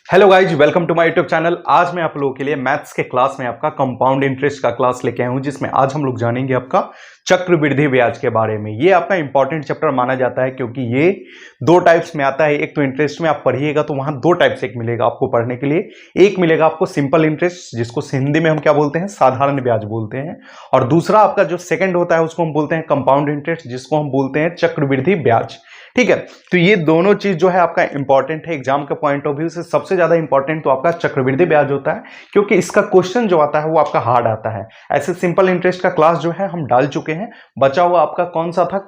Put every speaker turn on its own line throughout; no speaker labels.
Hello guys, welcome to my YouTube channel. आज मैं आप लोगों के लिए मैथ्स के क्लास में आपका कंपाउंड इंटरेस्ट का क्लास लेके आया हूं, जिसमें आज हम लोग जानेंगे आपका चक्रवृद्धि ब्याज के बारे में। ये आपका इंपॉर्टेंट चैप्टर माना जाता है क्योंकि ये दो टाइप्स में आता है। एक तो इंटरेस्ट में आप पढ़िएगा तो वहां दो टाइप से एक मिलेगा आपको पढ़ने के लिए। एक मिलेगा आपको सिंपल इंटरेस्ट, जिसको हिंदी में हम क्या बोलते हैं, साधारण ब्याज बोलते हैं। और दूसरा आपका जो सेकंड होता है उसको हम बोलते हैं कंपाउंड इंटरेस्ट, जिसको हम बोलते हैं चक्रवृद्धि ब्याज। ठीक है, तो ये दोनों चीज जो है आपका इंपॉर्टेंट है एग्जाम के पॉइंट ऑफ व्यू से। सबसे ज्यादा इंपॉर्टेंट तो आपका चक्रवृद्धि ब्याज होता है क्योंकि इसका क्वेश्चन जो आता है वो आपका हार्ड आता है। ऐसे सिंपल इंटरेस्ट का क्लास जो है हम डाल चुके हैं। बचा हुआ आपका कौन सा था,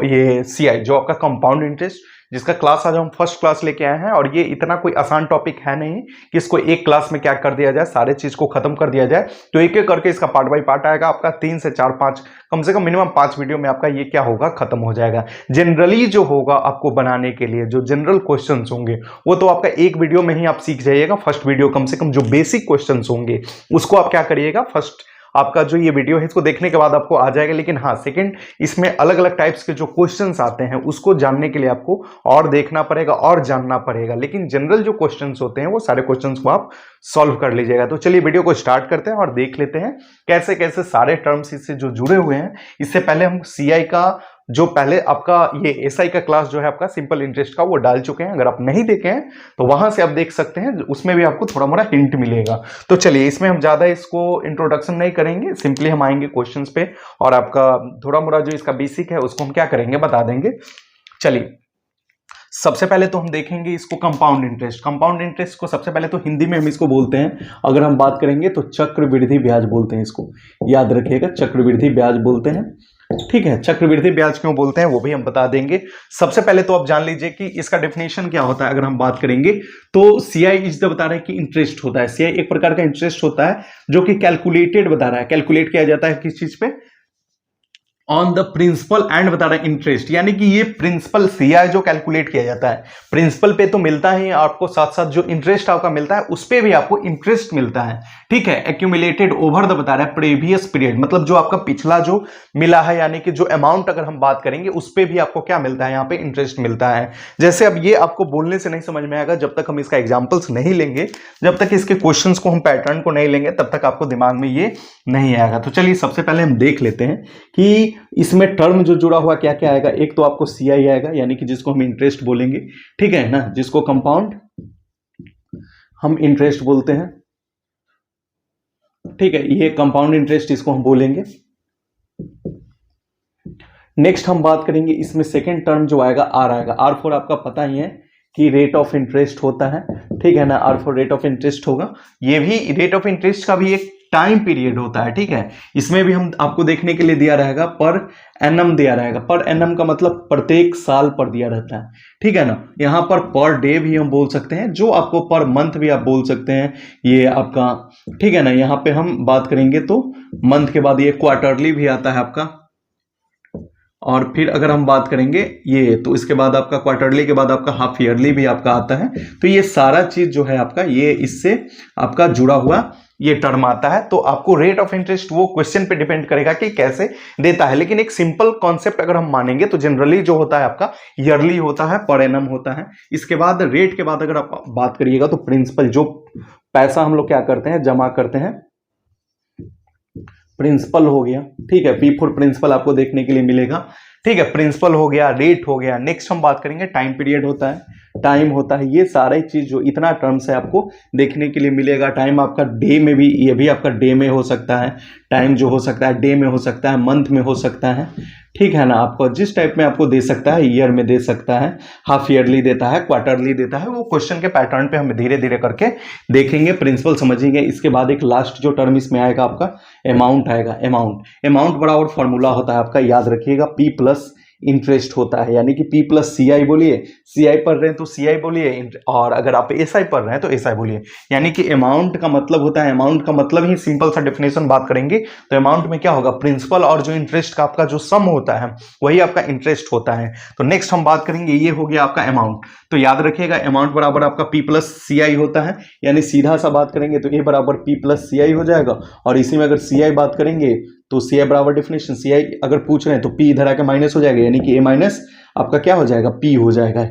ये सीआई जो आपका कंपाउंड इंटरेस्ट, जिसका क्लास आज हम फर्स्ट क्लास लेके आए हैं। और ये इतना कोई आसान टॉपिक है नहीं कि इसको एक क्लास में क्या कर दिया जाए, सारे चीज को खत्म कर दिया जाए। तो एक एक करके इसका पार्ट बाय पार्ट आएगा आपका 3 से 4 5 कम से कम मिनिमम 5 वीडियो में आपका ये क्या होगा, खत्म हो जाएगा। जनरली जो होगा आपको बनाने के लिए जो जनरल क्वेश्चंस होंगे वो तो आपका एक वीडियो में ही आप सीख जाइएगा। फर्स्ट वीडियो कम से कम जो बेसिक क्वेश्चंस होंगे उसको आप क्या करिएगा, फर्स्ट आपका जो ये वीडियो है इसको देखने के बाद आपको आ जाएगा। लेकिन हाँ, सेकंड इसमें अलग अलग टाइप्स के जो क्वेश्चंस आते हैं उसको जानने के लिए आपको और देखना पड़ेगा और जानना पड़ेगा। लेकिन जनरल जो क्वेश्चंस होते हैं वो सारे क्वेश्चंस को आप सॉल्व कर लीजिएगा। तो चलिए वीडियो को स्टार्ट करते हैं और देख लेते हैं कैसे कैसे सारे टर्म्स इससे जो जुड़े हुए हैं। इससे पहले हम सीआई का जो पहले आपका ये एसआई का क्लास जो है आपका सिंपल इंटरेस्ट का वो डाल चुके हैं। अगर आप नहीं देखे हैं तो वहां से आप देख सकते हैं, उसमें भी आपको थोड़ा मोड़ा हिंट मिलेगा। तो चलिए, इसमें हम ज्यादा इसको इंट्रोडक्शन नहीं करेंगे, सिंपली हम आएंगे क्वेश्चंस पे और आपका थोड़ा मोड़ा जो इसका बेसिक है उसको हम क्या करेंगे बता देंगे। चलिए, सबसे पहले तो हम देखेंगे इसको कंपाउंड इंटरेस्ट। कंपाउंड इंटरेस्ट को सबसे पहले तो हिंदी में हम इसको बोलते हैं, अगर हम बात करेंगे तो चक्रवृद्धि ब्याज बोलते हैं। इसको याद रखिएगा, चक्रवृद्धि ब्याज बोलते हैं। ठीक है, चक्रवृद्धि ब्याज क्यों बोलते हैं वो भी हम बता देंगे। सबसे पहले तो आप जान लीजिए कि इसका डेफिनेशन क्या होता है। अगर हम बात करेंगे तो सीआई इज द बता रहे हैं कि इंटरेस्ट होता है। सीआई एक प्रकार का इंटरेस्ट होता है जो कि कैलकुलेटेड बता रहा है। कैलकुलेट किया जाता है किस चीज पे, ऑन द प्रिंसिपल एंड बता रहा है इंटरेस्ट, यानी कि ये प्रिंसिपल सीआई जो कैलकुलेट किया जाता है, प्रिंसिपल पे तो मिलता ही आपको, साथ साथ जो इंटरेस्ट आपका मिलता है उस पे भी आपको इंटरेस्ट मिलता है। ठीक है, एक्यूमुलेटेड ओवर द बता रहा है प्रीवियस पीरियड, मतलब जो आपका पिछला जो मिला है, यानी कि जो अमाउंट अगर हम बात करेंगे उस पे भी आपको क्या मिलता है, यहाँ पे इंटरेस्ट मिलता है। जैसे अब ये आपको बोलने से नहीं समझ में आएगा जब तक हम इसका एग्जाम्पल्स नहीं लेंगे, जब तक इसके क्वेश्चंस को हम पैटर्न को नहीं लेंगे तब तक आपको दिमाग में ये नहीं आएगा। तो चलिए सबसे पहले हम देख लेते हैं कि इसमें टर्म जो जुड़ा हुआ क्या क्या आएगा। एक तो आपको सीआई आएगा, यानी कि जिसको हम इंटरेस्ट बोलेंगे, ठीक है ना, जिसको कंपाउंड हम इंटरेस्ट बोलते हैं। ठीक है, ये कंपाउंड इंटरेस्ट इसको हम बोलेंगे। नेक्स्ट हम बात करेंगे इसमें सेकेंड टर्म जो आएगा आर आएगा। आर फोर आपका पता ही है कि रेट ऑफ इंटरेस्ट होता है। ठीक है ना, R for rate of interest होगा। ये भी रेट ऑफ इंटरेस्ट का भी एक टाइम पीरियड होता है। ठीक है, इसमें भी हम आपको देखने के लिए दिया रहेगा पर एनम दिया रहेगा। पर एनम का मतलब प्रत्येक साल पर दिया रहता है। ठीक है ना, यहां पर डे भी हम बोल सकते हैं, जो आपको पर मंथ भी आप बोल सकते हैं ये आपका। ठीक है ना, यहां पे हम बात करेंगे तो मंथ के बाद ये क्वार्टरली भी आता है आपका। और फिर अगर हम बात करेंगे ये, तो इसके बाद आपका क्वार्टरली के बाद आपका हाफ ईयरली भी आपका आता है। तो ये सारा चीज जो है आपका ये इससे आपका जुड़ा हुआ ये टर्म आता है। तो आपको रेट ऑफ इंटरेस्ट वो क्वेश्चन पे डिपेंड करेगा कि कैसे देता है। लेकिन एक सिंपल कॉन्सेप्ट अगर हम मानेंगे तो जनरली जो होता है आपका ईयरली होता है, पर एनम होता है। इसके बाद रेट के बाद अगर आप बात करिएगा तो प्रिंसिपल, जो पैसा हम लोग क्या करते हैं जमा करते हैं, प्रिंसिपल हो गया। ठीक है, पी फॉर प्रिंसिपल आपको देखने के लिए मिलेगा। ठीक है, प्रिंसिपल हो गया, रेट हो गया। नेक्स्ट हम बात करेंगे टाइम पीरियड होता है, टाइम होता है। ये सारी चीज जो इतना टर्म्स है आपको देखने के लिए मिलेगा। टाइम आपका डे में भी, ये भी आपका डे में हो सकता है। टाइम जो हो सकता है डे में हो सकता है, मंथ में हो सकता है। ठीक है ना, आपको जिस टाइप में आपको दे सकता है, ईयर में दे सकता है, हाफ ईयरली देता है, क्वार्टरली देता है। वो क्वेश्चन के पैटर्न पे हम धीरे धीरे करके देखेंगे, प्रिंसिपल समझेंगे। इसके बाद एक लास्ट जो टर्म इसमें आएगा आपका अमाउंट आएगा। अमाउंट बराबर फॉर्मूला होता है आपका, याद रखिएगा, पी प्लस इंटरेस्ट होता है, यानी कि पी प्लस सीआई बोलिए। सीआई पढ़ रहे हैं तो सीआई बोलिए, और अगर आप एसआई पढ़ रहे हैं तो एसआई बोलिए। यानी कि अमाउंट का मतलब होता है, अमाउंट का मतलब ही सिंपल सा डेफिनेशन बात करेंगे तो अमाउंट में क्या होगा, प्रिंसिपल और जो इंटरेस्ट का आपका जो सम होता है वही आपका इंटरेस्ट होता है। तो नेक्स्ट हम बात करेंगे, ये हो गया आपका अमाउंट। तो याद रखिएगा अमाउंट बराबर आपका पी प्लस सीआई होता है, यानी सीधा सा बात करेंगे तो ए बराबर पी प्लस सीआई हो जाएगा। और इसी में अगर सीआई बात करेंगे तो सीआई बराबर डेफिनेशन, सीआई अगर पूछ रहे हैं तो पी इधर आके माइनस हो जाएगा, यानी कि ए माइनस आपका क्या हो जाएगा, पी हो जाएगा।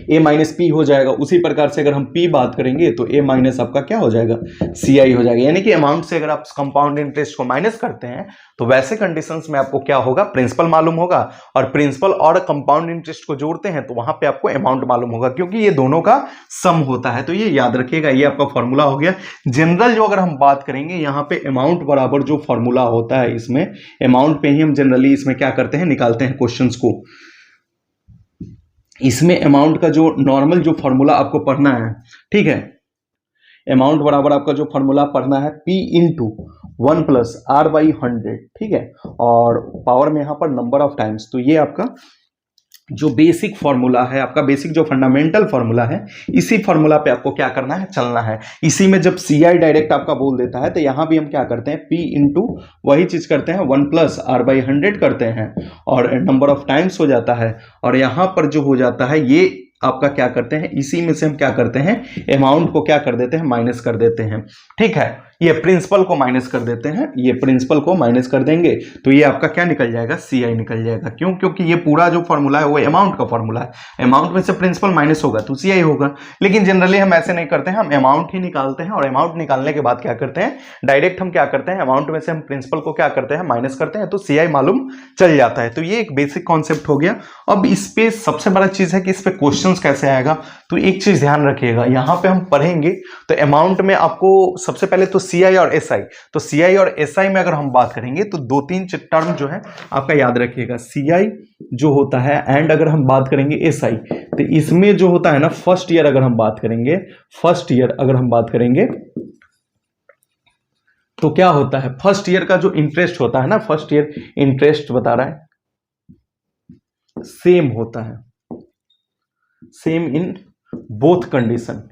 ए माइनस पी हो जाएगा। उसी प्रकार से अगर हम पी बात करेंगे तो ए माइनस आपका क्या हो जाएगा, सी आई हो जाएगा। यानी कि अमाउंट से अगर आप कंपाउंड इंटरेस्ट को माइनस करते हैं तो वैसे कंडीशंस में आपको क्या होगा, प्रिंसिपल मालूम होगा, और प्रिंसिपल और कंपाउंड इंटरेस्ट को जोड़ते हैं तो वहां पे आपको अमाउंट मालूम होगा, क्योंकि ये दोनों का सम होता है। तो ये याद रखिएगा, ये आपका फॉर्मूला हो गया। जनरल जो अगर हम बात करेंगे यहाँ पे अमाउंट बराबर जो फॉर्मूला होता है, इसमें अमाउंट पे ही हम जनरली इसमें क्या करते हैं, निकालते हैं क्वेश्चंस को। इसमें अमाउंट का जो नॉर्मल जो फॉर्मूला आपको पढ़ना है, ठीक है, अमाउंट बराबर आपका जो फॉर्मूला पढ़ना है P into 1 plus R by 100, ठीक है, और पावर में यहां पर नंबर ऑफ टाइम्स। तो ये आपका जो बेसिक फॉर्मूला है, आपका बेसिक जो फंडामेंटल फॉर्मूला है, इसी फॉर्मूला पे आपको क्या करना है, चलना है। इसी में जब सी आई डायरेक्ट आपका बोल देता है तो यहां भी हम क्या करते हैं, P इंटू वही चीज करते हैं 1 प्लस आर बाई 100 करते हैं और नंबर ऑफ टाइम्स हो जाता है, और यहां पर जो हो जाता है ये आपका क्या करते हैं, इसी में से हम क्या करते हैं, अमाउंट को क्या कर देते हैं, माइनस कर देते हैं। ठीक है, ये प्रिंसिपल को माइनस कर देते हैं, ये प्रिंसिपल को माइनस कर देंगे तो ये आपका क्या निकल जाएगा, सी आई निकल जाएगा। क्यों? क्योंकि ये पूरा जो फॉर्मूला है वो अमाउंट का फॉर्मूला है, अमाउंट में से प्रिंसिपल माइनस होगा तो सी आई होगा। लेकिन जनरली हम ऐसे नहीं करते हैं, हम अमाउंट ही निकालते हैं और अमाउंट निकालने के बाद क्या करते हैं, डायरेक्ट हम क्या करते हैं, अमाउंट में से हम प्रिंसिपल को क्या करते हैं, माइनस करते हैं, तो सी आई मालूम चल जाता है। तो ये एक बेसिक कॉन्सेप्ट हो गया। अब इस पे सबसे बड़ा चीज है कि इस पे क्वेश्चन कैसे आएगा। तो एक चीज ध्यान रखिएगा, यहां पे हम पढ़ेंगे तो अमाउंट में आपको सबसे पहले तो सी आई और एस आई, तो सी आई और एस आई में अगर हम बात करेंगे तो दो तीन टर्म जो है आपका याद रखिएगा, सी आई जो होता है एंड अगर हम बात करेंगे एस आई, तो इसमें जो होता है ना फर्स्ट ईयर, अगर हम बात करेंगे फर्स्ट ईयर, अगर हम बात करेंगे तो क्या होता है, फर्स्ट ईयर का जो इंटरेस्ट होता है ना, फर्स्ट ईयर इंटरेस्ट बता रहा है सेम होता है, same in both condition.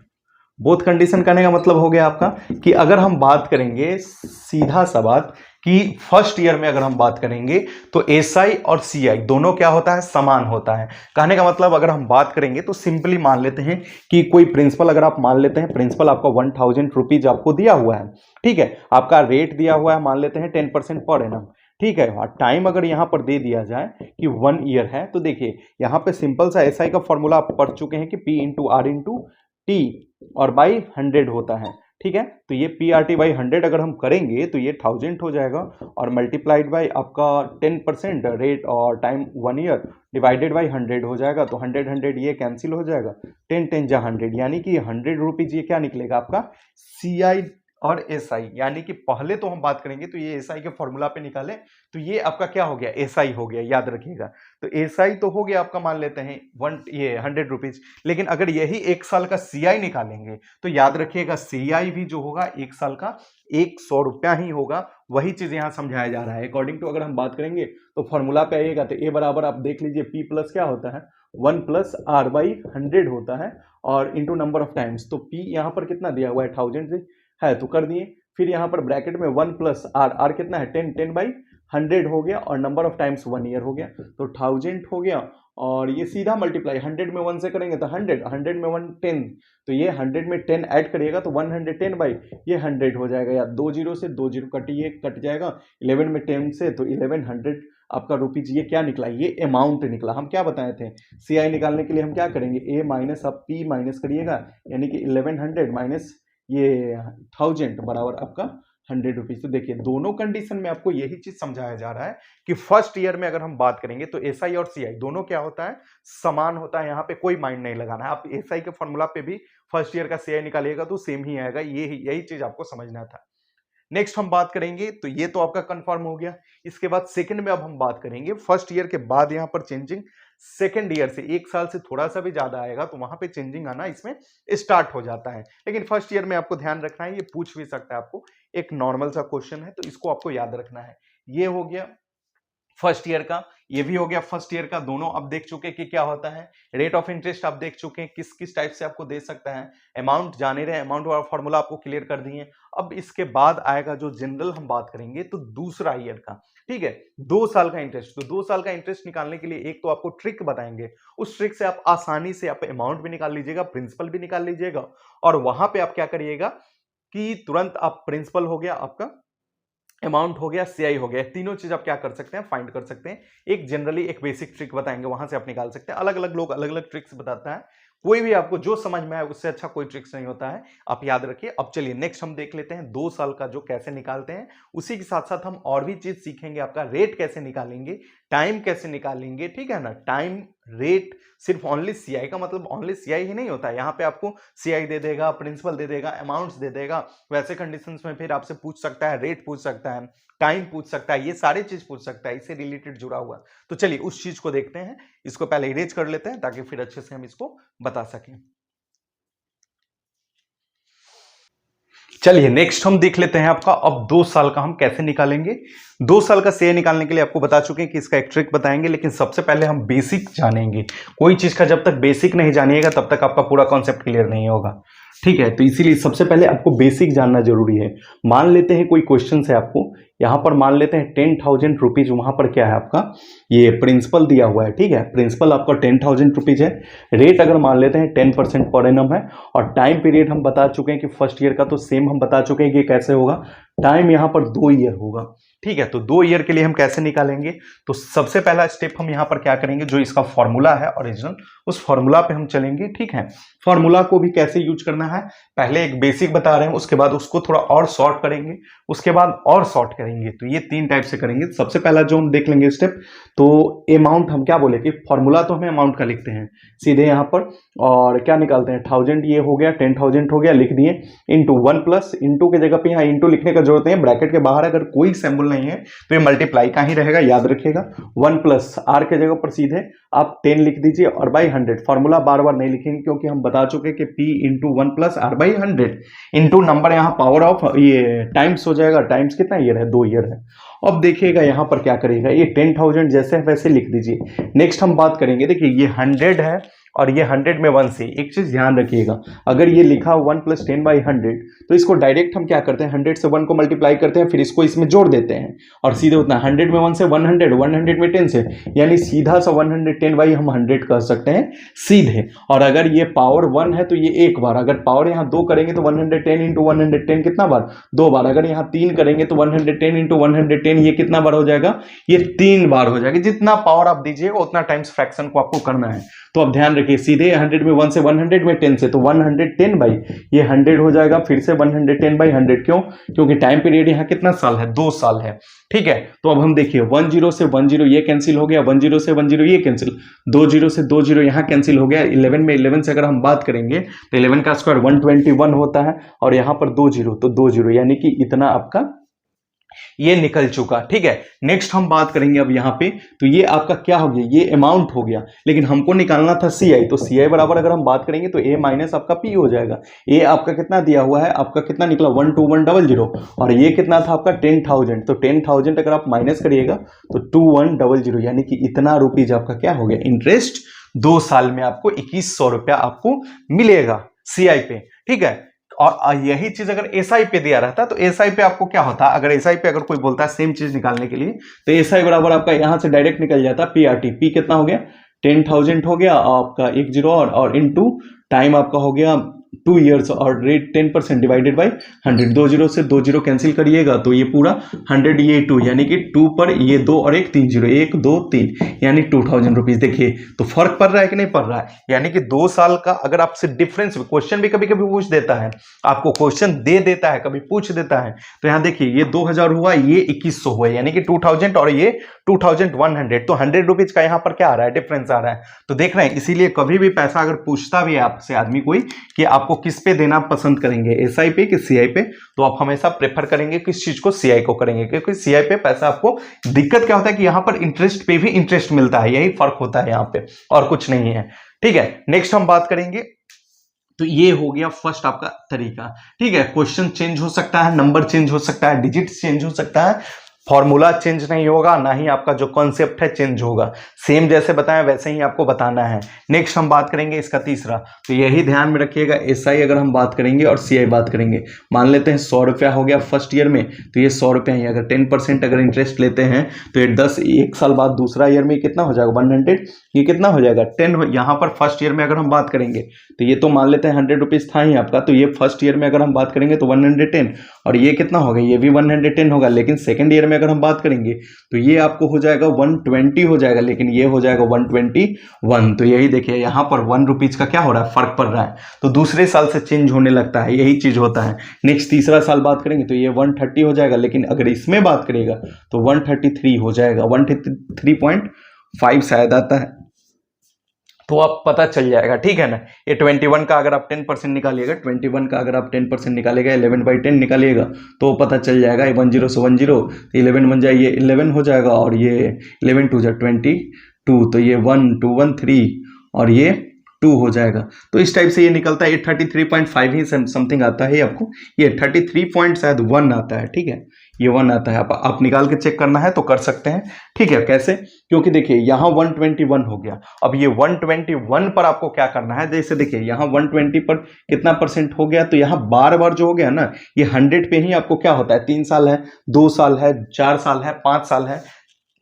Both condition करने का मतलब हो गया आपका कि अगर हम बात करेंगे सीधा सा बात कि फर्स्ट ईयर में अगर हम बात करेंगे तो एसआई और सीआई दोनों क्या होता है, समान होता है। कहने का मतलब अगर हम बात करेंगे तो सिंपली मान लेते हैं कि कोई प्रिंसिपल अगर आप मान लेते हैं, प्रिंसिपल आपका 1000 रुपीज आपको दिया हुआ है, ठीक है, आपका रेट दिया हुआ है मान लेते हैं 10% पर एनम, ठीक है, टाइम अगर यहां पर दे दिया जाए कि 1 ईयर है तो देखिए यहां पे सिंपल सा एसआई का फॉर्मूला आप पढ़ चुके हैं कि P into R into T और बाई 100 होता है, ठीक है। तो ये पी आर टी बाई 100 अगर हम करेंगे तो ये 1000 हो जाएगा और मल्टीप्लाइड बाई आपका 10% रेट और टाइम 1 ईयर डिवाइडेड बाई 100 हो जाएगा। तो 100 ये कैंसिल हो जाएगा, 10 10 जा 100, यानी कि 100 रुपीज ये क्या निकलेगा आपका, सी आई और एस आई। यानी कि पहले तो हम बात करेंगे तो ये एस आई के फॉर्मूला पे निकाले तो ये आपका क्या हो गया, एस आई हो गया, याद रखिएगा। तो एस आई तो हो गया आपका, मान लेते हैं ये 100 रुपीज, लेकिन अगर यही एक साल का सी आई निकालेंगे तो याद रखिएगा सी आई भी जो होगा एक साल का 100 रुपया ही होगा। वही चीज यहां समझाया जा रहा है। अकॉर्डिंग टू अगर हम बात करेंगे तो फॉर्मूला पे आइएगा तो ए बराबर आप देख लीजिए पी प्लस क्या होता है, 1 प्लस आर बाई 100 होता है और इंटू नंबर ऑफ टाइम्स। तो पी यहां पर कितना दिया हुआ है, 1000 है तो कर दिए, फिर यहां पर ब्रैकेट में 1 प्लस आर, आर कितना है 10, 10 बाई 100 हो गया और नंबर ऑफ टाइम्स 1 ईयर हो गया, तो 1000 हो गया। और ये सीधा मल्टीप्लाई 100 में 1 से करेंगे तो 100, 100 में 1 10, तो ये 100 में 10 ऐड करिएगा तो 110 बाई ये 100 हो जाएगा, या 2 जीरो से 2 जीरो कटिए कट जाएगा, 11 में 10 से तो 1100 आपका रुपीज ये क्या निकला, ये अमाउंट निकला। हम क्या बताए थे, सी आई निकालने के लिए हम क्या करेंगे, ए माइनस आप पी माइनस करिएगा, यानी कि 1100 माइनस ये 1000 बराबर आपका 100 रुपीज। तो देखिए दोनों कंडीशन में आपको यही चीज समझाया जा रहा है कि फर्स्ट ईयर में अगर हम बात करेंगे तो एसआई और सीआई दोनों क्या होता है, समान होता है। यहाँ पे कोई माइंड नहीं लगाना है, आप एसआई के फॉर्मूला पे भी फर्स्ट ईयर का सीआई निकालिएगा तो सेम ही आएगा। यही चीज आपको समझना था। नेक्स्ट हम बात करेंगे तो ये तो आपका कंफर्म हो गया। इसके बाद सेकंड में अब हम बात करेंगे, फर्स्ट ईयर के बाद यहां पर चेंजिंग सेकंड ईयर से एक साल से थोड़ा सा भी ज्यादा आएगा तो वहां पे चेंजिंग आना इसमें स्टार्ट हो जाता है। लेकिन फर्स्ट ईयर में आपको ध्यान रखना है, ये पूछ भी सकता है आपको, एक नॉर्मल सा क्वेश्चन है तो इसको आपको याद रखना है। ये हो गया फर्स्ट ईयर का, ये भी हो गया फर्स्ट ईयर का। दोनों अब देख चुके कि क्या होता है, रेट ऑफ इंटरेस्ट आप देख चुके हैं किस किस टाइप से आपको दे सकता है, अमाउंट जाने रहे, अमाउंट वाला फॉर्मूला आपको क्लियर कर दिए। अब इसके बाद आएगा जो जनरल हम बात करेंगे तो दूसरा ईयर का, ठीक है, 2 साल का इंटरेस्ट। तो 2 साल का इंटरेस्ट निकालने के लिए एक तो आपको ट्रिक बताएंगे, उस ट्रिक से आप आसानी से आप अमाउंट भी निकाल लीजिएगा, प्रिंसिपल भी निकाल लीजिएगा, और वहां पे आप क्या करिएगा कि तुरंत आप प्रिंसिपल हो गया आपका अमाउंट हो गया, सीआई हो गया, तीनों चीज आप क्या कर सकते हैं, फाइंड कर सकते हैं। एक जनरली एक बेसिक ट्रिक बताएंगे, वहां से आप निकाल सकते हैं। अलग अलग लोग अलग अलग ट्रिक्स बताता है, कोई भी आपको जो समझ में आए उससे अच्छा कोई ट्रिक्स नहीं होता है, आप याद रखिए। अब चलिए नेक्स्ट हम देख लेते हैं 2 साल का जो कैसे निकालते हैं। उसी के साथ साथ हम और भी चीज सीखेंगे, आपका रेट कैसे निकालेंगे, टाइम कैसे निकालेंगे, ठीक है ना। टाइम, रेट, सिर्फ ओनली सीआई का मतलब ओनली सीआई ही नहीं होता है, यहाँ पे आपको सीआई दे देगा, प्रिंसिपल दे देगा, अमाउंट्स दे देगा। वैसे कंडीशंस में फिर आपसे पूछ सकता है, रेट पूछ सकता है, टाइम पूछ सकता है, ये सारी चीज पूछ सकता है, इससे रिलेटेड जुड़ा हुआ। तो चलिए उस चीज को देखते हैं। इसको पहले इरेज कर लेते हैं ताकि फिर अच्छे से हम इसको बता सकें। चलिए नेक्स्ट हम देख लेते हैं आपका अब 2 साल का हम कैसे निकालेंगे। 2 साल का सीए निकालने के लिए आपको बता चुके हैं कि इसका एक ट्रिक बताएंगे, लेकिन सबसे पहले हम बेसिक जानेंगे। कोई चीज का जब तक बेसिक नहीं जानिएगा तब तक आपका पूरा कॉन्सेप्ट क्लियर नहीं होगा, ठीक है। तो इसीलिए सबसे पहले आपको बेसिक जानना जरूरी है। मान लेते हैं कोई क्वेश्चन है आपको, यहां पर मान लेते हैं 10,000 रुपीज, वहां पर क्या है आपका ये प्रिंसिपल दिया हुआ है, ठीक है। प्रिंसिपल आपका 10,000 रुपीज है। रेट अगर मान लेते हैं 10% पर एनम है। और टाइम पीरियड हम बता चुके हैं कि फर्स्ट ईयर का तो सेम हम बता चुके हैं कि कैसे होगा। टाइम यहां पर 2 ईयर होगा, ठीक है। तो 2 ईयर के लिए हम कैसे निकालेंगे, तो सबसे पहला स्टेप हम यहां पर क्या करेंगे, जो इसका फॉर्मूला है ओरिजिनल, उस फॉर्मूला पे हम चलेंगे, ठीक है। फॉर्मूला को भी कैसे यूज करना है, पहले एक बेसिक बता रहे हैं, उसके बाद उसको थोड़ा और शॉर्ट करेंगे, उसके बाद और शॉर्ट करेंगे। तो ये 3 टाइप से करेंगे। सबसे पहला जो हम देख लेंगे स्टेप, तो अमाउंट हम क्या बोले कि फॉर्मूला तो हमें अमाउंट का लिखते हैं सीधे यहां पर, और क्या निकालते हैं 1000, ये हो गया 10,000 हो गया, लिख दिए, इंटू 1 प्लस, इंटू के जगह पे यहाँ इंटू लिखने का जरूरत नहीं है, ब्रैकेट के बाहर अगर कोई सिंबल नहीं है तो ये मल्टीप्लाई का ही रहेगा, याद रखिएगा। 1 प्लस आर के जगह पर सीधे आप 10 लिख दीजिए, और बाई 100। फॉर्मूला बार बार नहीं लिखेंगे क्योंकि हम बता चुके कि P into 1 plus R by 100 into number, यहाँ पावर ऑफ ये टाइम्स हो जाएगा। टाइम्स कितना ईयर है, 2 ईयर है। अब देखिएगा यहाँ पर क्या करेगा, ये 10,000 जैसे है वैसे लिख दीजिए। नेक्स्ट हम बात करेंगे, देखिए ये 100 है और ये 100 में 1 से, एक चीज ध्यान रखिएगा, अगर ये लिखा 1 प्लस 10 बाई 100, तो इसको डायरेक्ट हम क्या करते हैं, 100 से 1 को मल्टीप्लाई करते हैं, फिर इसको इसमें जोड़ देते हैं और सीधे उतना 100 में 1 से 100, 100 में 10 से, यानी सीधा सा 110 बाई हम 100 कर सकते हैं सीधे। और अगर ये पावर 1 है तो ये एक बार, अगर पावर यहाँ 2 करेंगे तो 110 इंटू 110 कितना बार, 2 बार। अगर यहाँ 3 करेंगे तो 110 इंटू 110 ये कितना बार हो जाएगा, ये 3 बार हो जाएगा। जितना पावर आप दीजिएगा उतना टाइम्स फ्रैक्शन को आपको करना है। तो अब ध्यान रखिए, सीधे 100 में 1 से, 100 में 10 से, तो 110 बाई ये 100 हो जाएगा, फिर से 110 बाई 100। क्यों, क्योंकि टाइम पीरियड यहाँ कितना साल है, 2 साल है, ठीक है। तो अब हम देखिए 10 से 10 ये कैंसिल हो गया, 10 से 10 ये कैंसिल, 20 से 20 यहाँ कैंसिल हो गया। 11 में 11 से अगर हम बात करेंगे तो 11 का स्क्वायर 121 होता है, और यहाँ पर 20 तो 20, यानी कि इतना आपका ये निकल चुका, ठीक है। नेक्स्ट हम बात करेंगे अब यहाँ पे, तो ये आपका क्या हो गया, ये अमाउंट हो गया, लेकिन हमको निकालना था सीआई। तो सीआई बराबर अगर हम बात करेंगे तो ए माइनस आपका पी हो जाएगा। ए आपका कितना दिया हुआ है, आपका कितना निकला 12100, और ये कितना था आपका 10,000। तो 10,000 अगर आप माइनस करिएगा तो 2100, यानी कि इतना रुपीज आपका क्या हो गया, इंटरेस्ट 2 साल में आपको 2100 रुपया आपको मिलेगा सीआई पे, ठीक है। और यही चीज अगर एसआई पे दिया रहता तो एसआई पे आपको क्या होता, अगर एसआई पे अगर कोई बोलता है सेम चीज निकालने के लिए, तो एसआई बराबर आपका यहां से डायरेक्ट निकल जाता पीआरटी। पी कितना हो गया, 10,000 हो गया आपका, एक जीरो और इनटू टाइम आपका हो गया 2 ईयर्स, और रेट 10% डिवाइडेड बाई 100। 20 से 20 कैंसिल करिएगा तो ये पूरा 100, ये 2, यानी कि 2 पर ये 2 और 1 3 जीरो, 1 2 3, यानी 2,000 रुपीज। देखिए तो फर्क पड़ रहा है कि नहीं पड़ रहा है, यानी कि 2 साल का अगर आपसे डिफरेंस, क्वेश्चन भी कभी कभी पूछ देता है, आपको क्वेश्चन दे देता है, कभी पूछ देता है। तो यहाँ देखिए ये 2000 हुआ, ये 2100 हुआ, यानी कि 2000 और ये 2100, तो 100 रुपीज का यहाँ पर क्या आ रहा है, डिफरेंस आ रहा है। तो देख रहे हैं, इसीलिए कभी भी पैसा अगर पूछता भी है आपसे आदमी कोई कि आपको किस पे देना पसंद करेंगे, एसआई पे कि सीआई पे, तो आप हमेशा प्रेफर करेंगे किस चीज को, सीआई को करेंगे, क्योंकि सीआई पे पैसा आपको, दिक्कत क्या होता है कि यहां पर इंटरेस्ट पे भी इंटरेस्ट मिलता है, यही फर्क होता है यहां पे, और कुछ नहीं है, ठीक है। नेक्स्ट हम बात करेंगे, तो ये हो गया फर्स्ट आपका तरीका, ठीक है। क्वेश्चन चेंज हो सकता है, नंबर चेंज हो सकता है, डिजिट चेंज हो सकता है, फॉर्मूला चेंज नहीं होगा, ना ही आपका जो कॉन्सेप्ट है चेंज होगा, सेम जैसे बताया वैसे ही आपको बताना है। नेक्स्ट हम बात करेंगे इसका तीसरा, तो यही ध्यान में रखिएगा, एसआई अगर हम बात करेंगे और सीआई बात करेंगे, मान लेते हैं 100 रुपया हो गया फर्स्ट ईयर में, तो ये 100 रुपया ही, अगर 10% अगर इंटरेस्ट लेते हैं तो ये 10 एक साल बाद दूसरा ईयर में कितना हो जाएगा 100, ये कितना हो जाएगा 10। यहाँ पर फर्स्ट ईयर में अगर हम बात करेंगे तो ये तो मान लेते हैं 100 रुपीज था ही आपका, तो ये फर्स्ट ईयर में अगर हम बात करेंगे तो 110, और ये कितना होगा, ये भी 110 होगा, लेकिन सेकंड ईयर में अगर हम बात करेंगे तो ये आपको हो जाएगा 120 हो जाएगा, लेकिन ये हो जाएगा 121। तो यही देखिए यहाँ पर 1 रुपीज का क्या हो रहा है, फर्क पड़ रहा है, तो दूसरे साल से चेंज होने लगता है, यही चीज होता है। नेक्स्ट तीसरा साल बात करेंगे तो ये 130 हो जाएगा, लेकिन अगर इसमें बात करेगा तो 133 हो जाएगा, 133.5 शायद आता है, तो आप पता चल जाएगा, ठीक है ना। ये 21 का अगर आप 10% निकालिएगा, 21 का अगर आप 10% निकालिएगा, 11/10 निकालिएगा तो पता चल जाएगा, 10 से 10 तो 11 बन जाए, ये 11 हो जाएगा, और ये 11 2 जा 22, तो ये 1213 और ये 2 हो जाएगा। तो इस टाइप से ये निकलता है, ये 33.5 ही समथिंग आता है आपको, ये 33.1 आता है, ठीक है, ये 1 आता है। आप निकाल के चेक करना है तो कर सकते हैं, ठीक है। कैसे, क्योंकि देखिए यहाँ 121 हो गया, अब ये 121 पर आपको क्या करना है, जैसे देखिए यहाँ 120 पर कितना परसेंट हो गया, तो यहाँ बार बार जो हो गया ना, ये 100 पे ही आपको क्या होता है, 3 साल है, 2 साल है, 4 साल है, 5 साल है,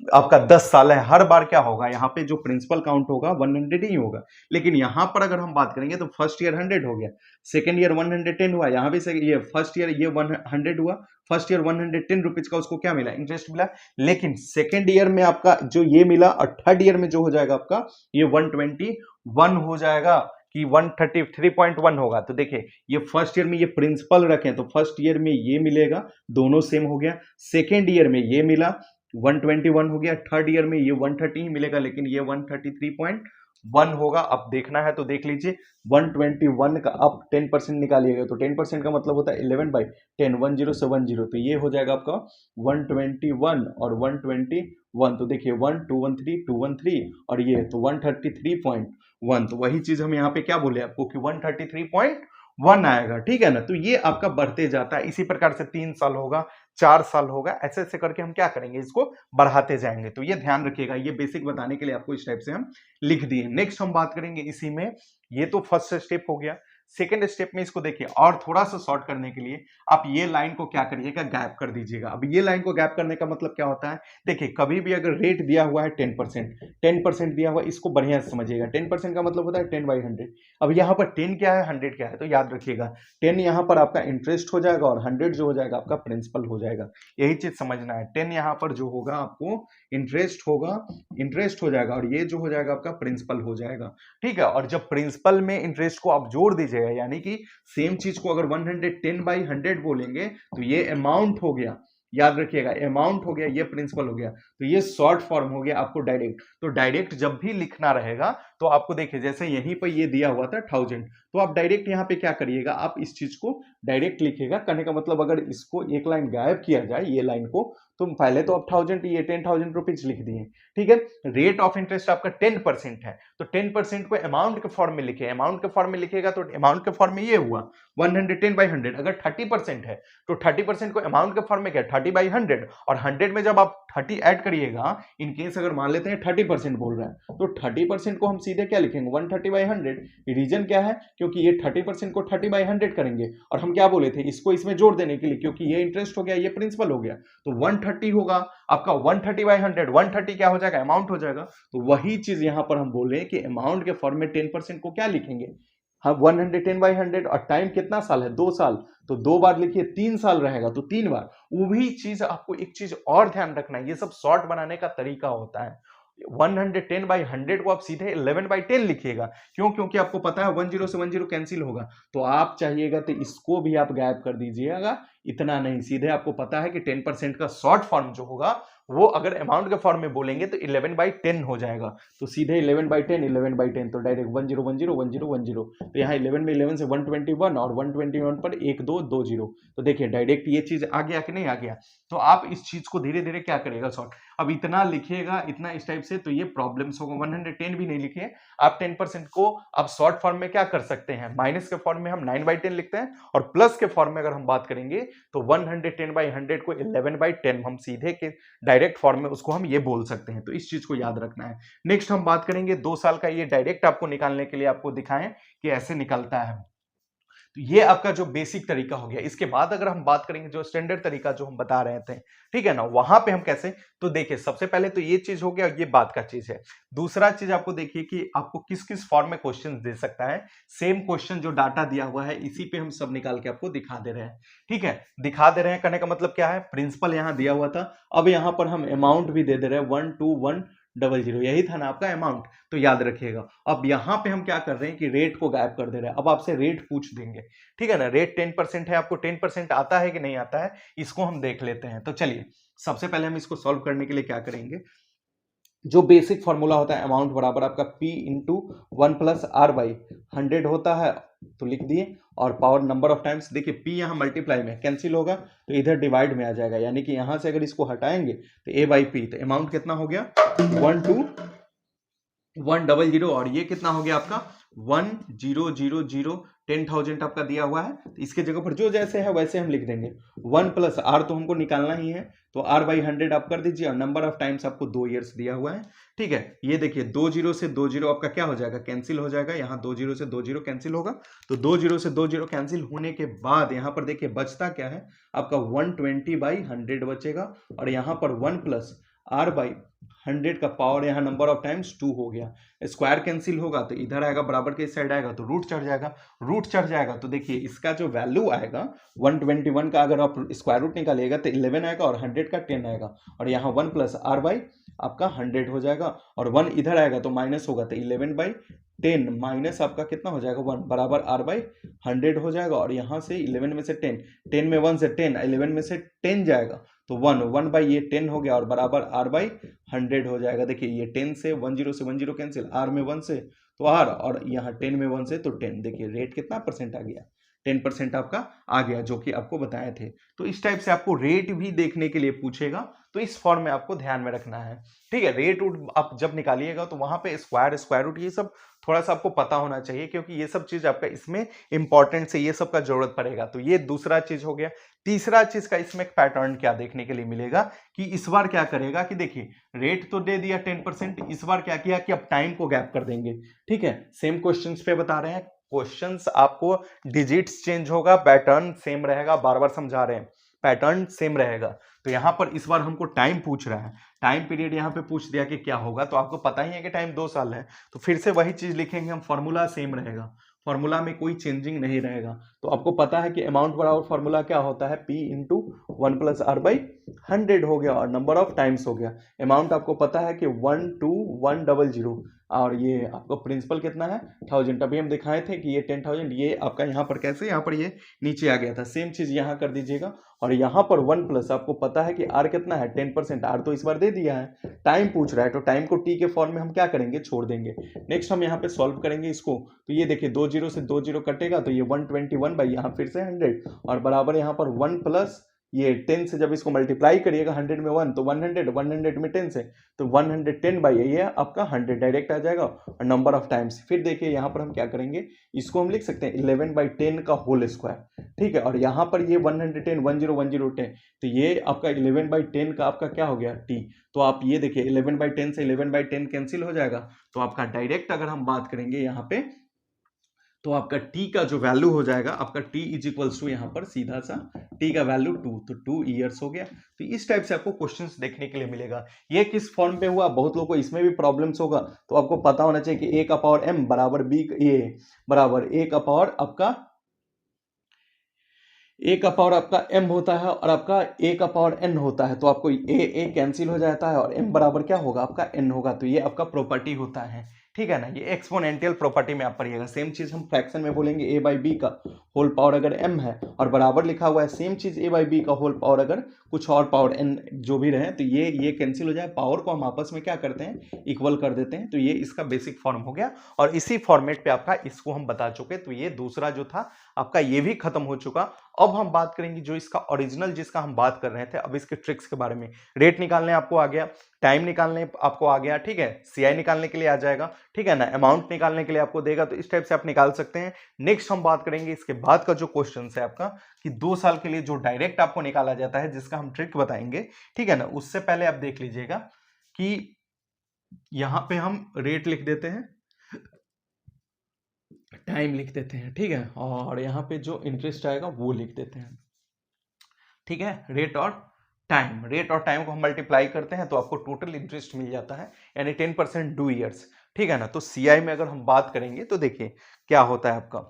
आपका 10 साल है, हर बार क्या होगा, यहाँ पे जो प्रिंसिपल काउंट होगा 100 ही होगा। लेकिन यहाँ पर अगर हम बात करेंगे तो फर्स्ट ईयर 100 हो गया, सेकेंड ईयर 110 हुआ, यहाँ पे से ये फर्स्ट ईयर ये 100 हुआ, फर्स्ट ईयर 110 रुपीज का उसको क्या मिला, इंटरेस्ट मिला, लेकिन सेकेंड ईयर में आपका जो ये मिला, और थर्ड ईयर में जो हो जाएगा आपका ये 121 हो जाएगा कि 133.1 होगा। तो देखिए ये फर्स्ट ईयर में ये प्रिंसिपल रखें तो फर्स्ट ईयर में ये मिलेगा, दोनों सेम हो गया, सेकेंड ईयर में ये मिला 121 हो गया, थर्ड ईयर में ये 130 ही मिलेगा, लेकिन ये 133.1 होगा। अब देखना है तो देख लीजिए, 121 का आप 10% निकालिएगा तो 10% का मतलब होता है 11/10, 10 से 10, तो ये हो जाएगा आपका 121 और 121, तो देखिए 213 और ये तो 133.1, तो वही चीज हम यहाँ पे क्या बोले आपको कि 133.1 आएगा, ठीक है ना। तो ये आपका बढ़ते जाता है, इसी प्रकार से 3 साल होगा, 4 साल होगा, ऐसे ऐसे करके हम क्या करेंगे, इसको बढ़ाते जाएंगे। तो ये ध्यान रखिएगा, ये बेसिक बताने के लिए आपको इस टाइप से हम लिख दिए। नेक्स्ट हम बात करेंगे इसी में, ये तो फर्स्ट स्टेप हो गया। सेकेंड स्टेप में इसको देखिए, और थोड़ा सा शॉर्ट करने के लिए आप ये लाइन को क्या करिएगा, गैप कर दीजिएगा। अब ये लाइन को गैप करने का मतलब क्या होता है, देखिए कभी भी अगर रेट दिया हुआ है 10% दिया हुआ, इसको बढ़िया से समझिएगा, 10% का मतलब होता है 10/100। अब यहाँ पर 10 क्या है, 100 क्या है, तो याद रखिएगा 10 यहाँ पर आपका इंटरेस्ट हो जाएगा और 100 जो हो जाएगा आपका प्रिंसिपल हो जाएगा, यही चीज समझना है। 10 यहाँ पर जो होगा आपको इंटरेस्ट होगा, इंटरेस्ट हो जाएगा, और ये जो हो जाएगा आपका प्रिंसिपल हो जाएगा, ठीक है। और जब प्रिंसिपल में इंटरेस्ट को आप जोड़ दीजिएगा, यानी कि सेम चीज को अगर 110/100 बोलेंगे तो ये अमाउंट हो गया, याद रखिएगा अमाउंट हो गया, ये प्रिंसिपल हो गया, तो ये शॉर्ट फॉर्म हो गया आपको डायरेक्ट। तो डायरेक्ट जब भी लिखना रहेगा तो आपको देखिए, जैसे यहीं पर ये दिया हुआ था 1000, तो आप डायरेक्ट यहाँ पे क्या करिएगा, आप इस चीज को डायरेक्ट लिखिएगा। कहने का मतलब अगर इसको एक लाइन गायब किया जाए, ये लाइन को, तो पहले तो आप 1000 ये 10,000 रुपीज लिख दिए, ठीक है। रेट ऑफ इंटरेस्ट आपका 10% है, तो 10% को अमाउंट के फॉर्म में लिखे, अमाउंट के फॉर्म में लिखेगा तो अमाउंट के फॉर्म में ये हुआ 110/100। अगर 30% है तो 30% को अमाउंट के फॉर्म में क्या 30/100, और 100 में जब आप 30 ऐड करिएगा, इन केस अगर मान लेते हैं 30% बोल रहा है तो 30% को हम सीधे क्या लिखेंगे 130/100। रीजन क्या है, क्योंकि ये 30% को 30/100 करेंगे, और हम क्या बोले थे इसको इसमें जोड़ देने के लिए, क्योंकि ये इंटरेस्ट हो गया, ये प्रिंसिपल हो गया, तो 130 होगा आपका 130/100, 130 क्या हो जाएगा अमाउंट हो जाएगा। तो वही चीज यहां पर हम बोले कि अमाउंट के फॉर्म में 10% को क्या लिखेंगे हम 110/100, और टाइम कितना साल है 2 साल, तो 2 बार लिखिए 3 साल रहेगा तो 3 बार। वो भी चीज आपको एक चीज और ध्यान रखना है, ये सब शॉर्ट बनाने का तरीका होता है। 110/100 को आप सीधे 11/10 लिखिएगा, क्यों, क्योंकि आपको पता है 10 से 10 कैंसिल होगा, तो आप चाहिएगा तो इसको भी आप गायब कर दीजिएगा, इतना नहीं, सीधे आपको पता है कि 10% का शॉर्ट फॉर्म जो होगा वो अगर अमाउंट के फॉर्म में बोलेंगे तो 11/10 हो जाएगा। तो सीधे 11/10 तो डायरेक्ट 10 तो यहाँ 11 में 11 से 121 और 121 पर 1 2 2 0। तो देखिए डायरेक्ट ये चीज आ गया कि नहीं आ गया। तो आप इस चीज को धीरे धीरे क्या करेगा सॉल्व। अब इतना लिखिएगा इतना इस टाइप से तो ये प्रॉब्लम्स होगा। 110 भी नहीं लिखिए आप 10% को आप शॉर्ट फॉर्म में क्या कर सकते हैं, माइनस के फॉर्म में हम 9/10 लिखते हैं और प्लस के फॉर्म में अगर हम बात करेंगे तो 110/100 को 11/10 हम सीधे के डायरेक्ट फॉर्म में उसको हम ये बोल सकते हैं। तो इस चीज को याद रखना है। नेक्स्ट हम बात करेंगे 2 साल का, ये डायरेक्ट आपको निकालने के लिए आपको दिखाएं कि ऐसे निकलता है। तो ये आपका जो बेसिक तरीका हो गया। इसके बाद अगर हम बात करेंगे जो स्टैंडर्ड तरीका जो हम बता रहे थे, ठीक है ना, वहां पे हम कैसे, तो देखिए सबसे पहले तो ये चीज हो गया, ये बात का चीज है। दूसरा चीज आपको देखिए कि आपको किस किस फॉर्म में क्वेश्चन दे सकता है। सेम क्वेश्चन जो डाटा दिया हुआ है इसी पे हम सब निकाल के आपको दिखा दे रहे हैं। ठीक है, दिखा दे रहे हैं कहने का मतलब क्या है, प्रिंसिपल यहाँ दिया हुआ था, अब यहाँ पर हम अमाउंट भी दे दे रहे हैं 12100, यही था ना आपका अमाउंट। तो याद रखिएगा अब यहाँ पे हम क्या कर रहे हैं कि रेट को गायब कर दे रहे हैं। अब आपसे रेट पूछ देंगे, ठीक है ना, रेट 10% है, आपको 10% आता है कि नहीं आता है, इसको हम देख लेते हैं। तो चलिए सबसे पहले हम इसको सॉल्व करने के लिए क्या करेंगे, जो बेसिक फॉर्मूला होता है अमाउंट बराबर आपका P इंटू 1 प्लस R/100 होता है, तो लिख दिए। और पावर नंबर ऑफ टाइम्स, देखिए P यहाँ मल्टीप्लाई में कैंसिल होगा तो इधर डिवाइड में आ जाएगा, यानी कि यहां से अगर इसको हटाएंगे तो A/P, तो अमाउंट कितना हो गया 12100 और ये कितना हो गया आपका 1000, 10,000 आपका दिया हुआ है। तो इसके जगह पर जो जैसे है वैसे हम लिख देंगे। 1 प्लस R तो हमको निकालना ही है, तो R/100 आप कर दीजिए और नंबर ऑफ टाइम्स आपको 2 ईयर्स दिया हुआ है। ठीक है, ये देखिए 2 0 से 2 0 आपका क्या हो जाएगा, कैंसिल हो जाएगा। यहाँ 2 0 से 2 0 कैंसिल होगा, तो 2 0 से 2 0 कैंसिल होने के बाद यहाँ पर देखिए बचता क्या है आपका 120/100 बचेगा। और यहाँ पर 1 प्लस R/100 का पावर यहाँ नंबर ऑफ टाइम्स 2 हो गया। स्क्वायर कैंसिल होगा तो इधर आएगा, बराबर के इस साइड आएगा तो रूट चढ़ जाएगा। रूट चढ़ जाएगा तो देखिए इसका जो वैल्यू आएगा 121 का अगर आप स्क्वायर रूट निकालिएगा तो 11 आएगा और 100 का 10 आएगा। और यहाँ 1 प्लस R/ आपका 100 हो जाएगा और 1 इधर आएगा तो माइनस होगा, तो 11/10 माइनस आपका कितना हो जाएगा 1 बराबर R/100 हो जाएगा। और यहाँ से 11 में से 10 में 1 से 10, 11 में से 10 जाएगा तो 1 बाई ये 10 हो गया और बराबर R/100 हो जाएगा। देखिए ये 10 से 10 कैंसिल, R में 1 से तो R और यहाँ 10 में 1 से तो 10। देखिए रेट कितना परसेंट आ गया, 10% आपका आ गया, जो कि आपको बताए थे। तो इस टाइप से आपको रेट भी देखने के लिए पूछेगा, तो इस फॉर्म में आपको ध्यान में रखना है। ठीक है, रेट उट आप जब निकालिएगा तो वहां पे स्क्वायर रूट ये सब थोड़ा सा आपको पता होना चाहिए, क्योंकि ये सब चीज आपका इसमें इंपॉर्टेंट से ये सब का जरूरत पड़ेगा। तो ये दूसरा चीज हो गया। तीसरा चीज का इसमें एक पैटर्न क्या देखने के लिए मिलेगा कि इस बार क्या करेगा कि देखिए रेट तो दे दिया 10%, इस बार क्या किया कि अब टाइम को गैप कर देंगे। ठीक है, सेम क्वेश्चंस पे बता रहे हैं, क्वेश्चंस आपको डिजिट्स चेंज होगा, पैटर्न सेम रहेगा, बार बार समझा रहे हैं पैटर्न सेम रहेगा। तो यहां पर इस बार हमको टाइम पूछ रहा है, टाइम पीरियड यहां पे पूछ दिया कि क्या होगा, तो आपको पता ही है कि टाइम 2 साल है, तो फिर से वही चीज लिखेंगे हम, फॉर्मूला सेम रहेगा, फॉर्मूला में कोई चेंजिंग नहीं रहेगा। तो आपको पता है कि अमाउंट बराबर फॉर्मूला क्या होता है, P इंटू 1 प्लस R/100 हो गया और नंबर ऑफ टाइम्स हो गया। अमाउंट आपको पता है कि 12100 और ये आपका प्रिंसिपल कितना है 1000। अभी हम दिखाए थे कि ये 10,000, ये आपका यहाँ पर कैसे, यहाँ पर ये नीचे आ गया था, सेम चीज यहाँ कर दीजिएगा। और यहाँ पर 1 प्लस आपको पता है कि R कितना है 10%, R तो इस बार दे दिया है, टाइम पूछ रहा है तो टाइम को T के फॉर्म में हम क्या करेंगे, छोड़ देंगे। नेक्स्ट हम यहाँ पे सॉल्व करेंगे इसको, तो ये देखिए 2 0 से 2 0 कटेगा तो ये 121 बाई यहाँ फिर से 100 और बराबर यहाँ पर 1 प्लस ये 10 से जब इसको मल्टीप्लाई करिएगा 100 में 1 तो 100 में 10 से तो 110 बाई ये आपका 100 डायरेक्ट आ जाएगा और नंबर ऑफ टाइम्स। फिर देखिए यहाँ पर हम क्या करेंगे, इसको हम लिख सकते हैं 11/10 का होल स्क्वायर। ठीक है, और यहाँ पर ये 110 10 तो ये आपका 11/10 का आपका क्या हो गया T। तो आप ये देखिए 11/10 से 11/10 कैंसिल हो जाएगा, तो आपका डायरेक्ट अगर हम बात करेंगे यहाँ पे तो आपका T का जो वैल्यू हो जाएगा आपका T इज इक्वल्स टू यहाँ पर सीधा सा T का वैल्यू 2, तो 2 ईयर्स हो गया। तो इस टाइप से आपको क्वेश्चंस देखने के लिए मिलेगा। ये किस फॉर्म पे हुआ, बहुत लोगों को इसमें भी प्रॉब्लम्स होगा, तो आपको पता होना चाहिए कि A का पावर M बराबर B ये बराबर A का पावर आपका A का पावर आपका M होता है और आपका A का पावर N होता है। तो आपको A कैंसिल हो जाता है और M बराबर क्या होगा आपका N होगा। तो ये आपका प्रॉपर्टी होता है। ठीक है ना, ये एक्सपोनेंशियल प्रॉपर्टी में आप पढ़िएगा। सेम चीज हम फ्रैक्शन में बोलेंगे ए बाई बी का होल पावर अगर m है और बराबर लिखा हुआ है सेम चीज ए बाई बी का होल पावर अगर कुछ और पावर n जो भी रहे, तो ये कैंसिल हो जाए, पावर को हम आपस में क्या करते हैं, इक्वल कर देते हैं। तो ये इसका बेसिक फॉर्म हो गया और इसी फॉर्मेट पे आपका इसको हम बता चुके। तो ये दूसरा जो था आपका ये भी खत्म हो चुका। अब हम बात करेंगे जो इसका ओरिजिनल जिसका हम बात कर रहे थे, अब इसके ट्रिक्स के बारे में। रेट निकालने आपको आ गया, टाइम निकालने आपको आ गया, ठीक है, सीआई निकालने के लिए आ जाएगा, ठीक है ना, अमाउंट निकालने के लिए आपको देगा, तो इस टाइप से आप निकाल सकते हैं। नेक्स्ट हम बात करेंगे इसके बाद का जो क्वेश्चन है आपका कि 2 साल के लिए जो डायरेक्ट आपको निकाला जाता है, जिसका हम ट्रिक बताएंगे, ठीक है ना। उससे पहले आप देख लीजिएगा कि यहां पे हम रेट लिख देते हैं, टाइम लिख देते हैं, ठीक है, और यहाँ पे जो इंटरेस्ट आएगा वो लिख देते हैं, ठीक है। रेट और टाइम को हम मल्टीप्लाई करते हैं तो आपको टोटल इंटरेस्ट मिल जाता है, यानी 10% 2 ईयर्स, ठीक है ना। तो सीआई में अगर हम बात करेंगे तो देखिए क्या होता है आपका,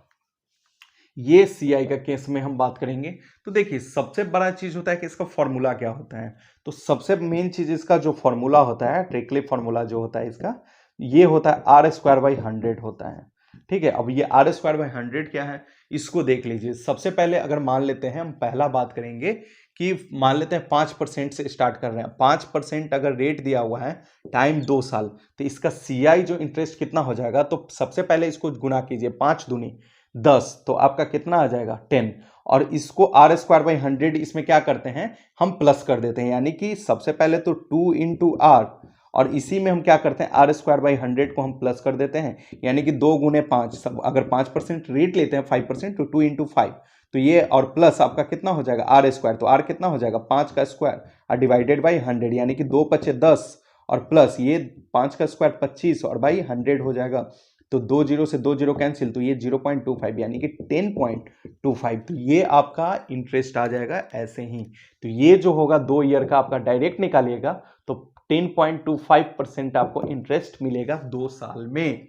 ये सीआई का केस में हम बात करेंगे तो देखिए सबसे बड़ा चीज होता है कि इसका फॉर्मूला क्या होता है। तो सबसे मेन चीज इसका जो फॉर्मूला होता है, ट्रिकली फॉर्मूला जो होता है इसका, ये होता है r²/100 होता है, ठीक है। अब ये r²/100 क्या है, इसको देख लीजिए। सबसे पहले अगर मान लेते हैं, हम पहला बात करेंगे कि मान लेते हैं 5% से स्टार्ट कर रहे हैं। 5% अगर रेट दिया हुआ है, टाइम 2 साल, तो इसका सीआई जो इंटरेस्ट कितना हो जाएगा, तो सबसे पहले इसको गुना कीजिए, 5 दूनी 10, तो आपका कितना आ जाएगा 10। और इसको r²/100 इसमें क्या करते हैं, हम प्लस कर देते हैं, यानी कि सबसे पहले तो 2 × r और इसी में हम क्या करते हैं, r²/100 को हम प्लस कर देते हैं, यानी कि 2 × 5, सब अगर 5% रेट लेते हैं 5%, तो 2 × 5, तो ये और प्लस आपका कितना हो जाएगा r², तो r कितना हो जाएगा 5 का स्क्वायर और डिवाइडेड बाई 100, यानी कि 2 × 5 = 10 और प्लस ये 5 का स्क्वायर 25 और बाई 100 हो जाएगा। तो 2 0 से 2 0 कैंसिल, तो ये 0.25 यानी कि 10.25, तो ये आपका इंटरेस्ट आ जाएगा ऐसे ही। तो ये जो होगा 2 ईयर का आपका डायरेक्ट निकालिएगा तो 10.25% आपको इंटरेस्ट मिलेगा 2 साल में,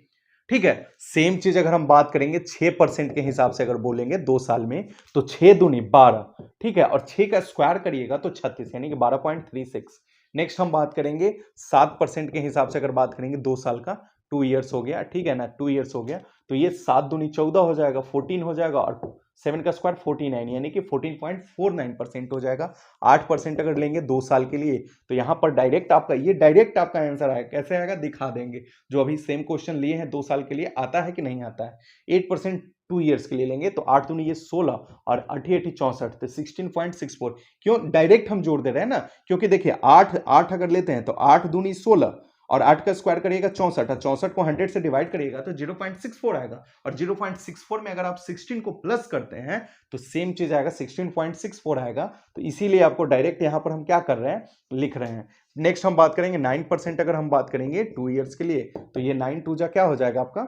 ठीक है। सेम चीज अगर हम बात करेंगे 6% के हिसाब से अगर बोलेंगे 2 साल में, तो 6 दूनी 12, ठीक है, और 6 का स्क्वायर करिएगा तो 36, यानी कि 12.36। नेक्स्ट हम बात करेंगे 7% के हिसाब से अगर बात करेंगे 2 साल का, 2 ईयर्स हो गया, ठीक है ना, 2 ईयर्स हो गया, तो ये 7 दूनी 14 हो जाएगा, 14 हो जाएगा, और 7 का स्क्वायर 49, यानी कि 14.49% हो जाएगा। 8% अगर लेंगे 2 साल के लिए, तो यहां पर डायरेक्ट आपका आंसर आएगा। कैसे आएगा दिखा देंगे, जो अभी सेम क्वेश्चन लिए हैं 2 साल के लिए, आता है कि नहीं आता है। 8% 2 ईयर्स के लिए लेंगे तो 8 दूनी ये 16 और 8 8 64, तो 16.64। क्यों डायरेक्ट हम जोड़ दे रहे हैं ना, क्योंकि देखिए 8 अगर लेते हैं तो 8 दूनी 16 और 8 का स्क्वायर करिएगा 64, और 64 को 100 से डिवाइड करिएगा तो 0.64 आएगा, और 0.64 में अगर आप 16 को प्लस करते हैं तो सेम चीज आएगा, 16.64 आएगा। तो इसीलिए आपको डायरेक्ट यहां पर हम क्या कर रहे हैं, लिख रहे हैं। नेक्स्ट हम बात करेंगे 9% अगर हम बात करेंगे 2 ईयर्स के लिए, तो ये 9 2 जा क्या हो जाएगा आपका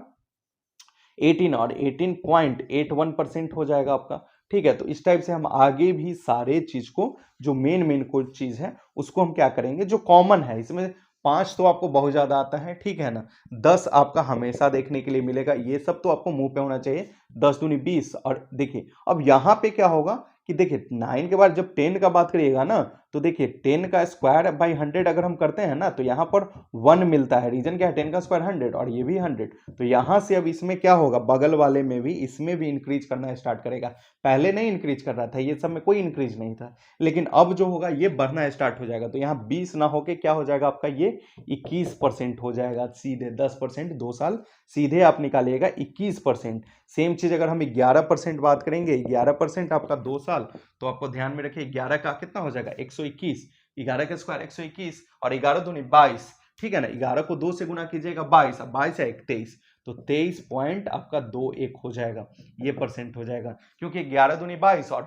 18 और 18.81% हो जाएगा आपका, ठीक है। तो इस टाइप से हम आगे भी सारे चीज को, जो मेन कोई चीज है उसको हम क्या करेंगे, जो कॉमन है इसमें 5 तो आपको बहुत ज्यादा आता है, ठीक है ना, 10 आपका हमेशा देखने के लिए मिलेगा, ये सब तो आपको मुंह पे होना चाहिए, 10 दूनी 20। और देखिए अब यहां पे क्या होगा कि देखिए 9 के बाद जब 10 का बात करिएगा ना, तो देखिए 10 का स्क्वायर बाई 100 अगर हम करते हैं ना, तो यहां पर 1 मिलता है। रीजन क्या है, 10 का स्क्वायर 100 और ये भी 100, तो यहां से अब इसमें क्या होगा, बगल वाले में भी, इसमें भी इंक्रीज करना स्टार्ट करेगा। पहले नहीं इंक्रीज कर रहा था, ये सब में कोई इंक्रीज नहीं था, लेकिन अब जो होगा ये बढ़ना स्टार्ट हो जाएगा। तो यहाँ 20 ना होके क्या हो जाएगा आपका, ये 21% हो जाएगा सीधे। 10% 2 साल सीधे आप निकालिएगा 21%। सेम चीज अगर हम 11% बात करेंगे, 11% आपका 2 साल, तो आपको ध्यान में रखिए 11 का कितना हो जाएगा 121, 11 का स्क्वायर 121 और 11 दूनी 22, ठीक है ना। 11 को 2 से गुना कीजिएगा 22, अब 22 है 23, तो 23 पॉइंट आपका 21 हो जाएगा, ये परसेंट हो जाएगा, क्योंकि 11 दूनी 22 और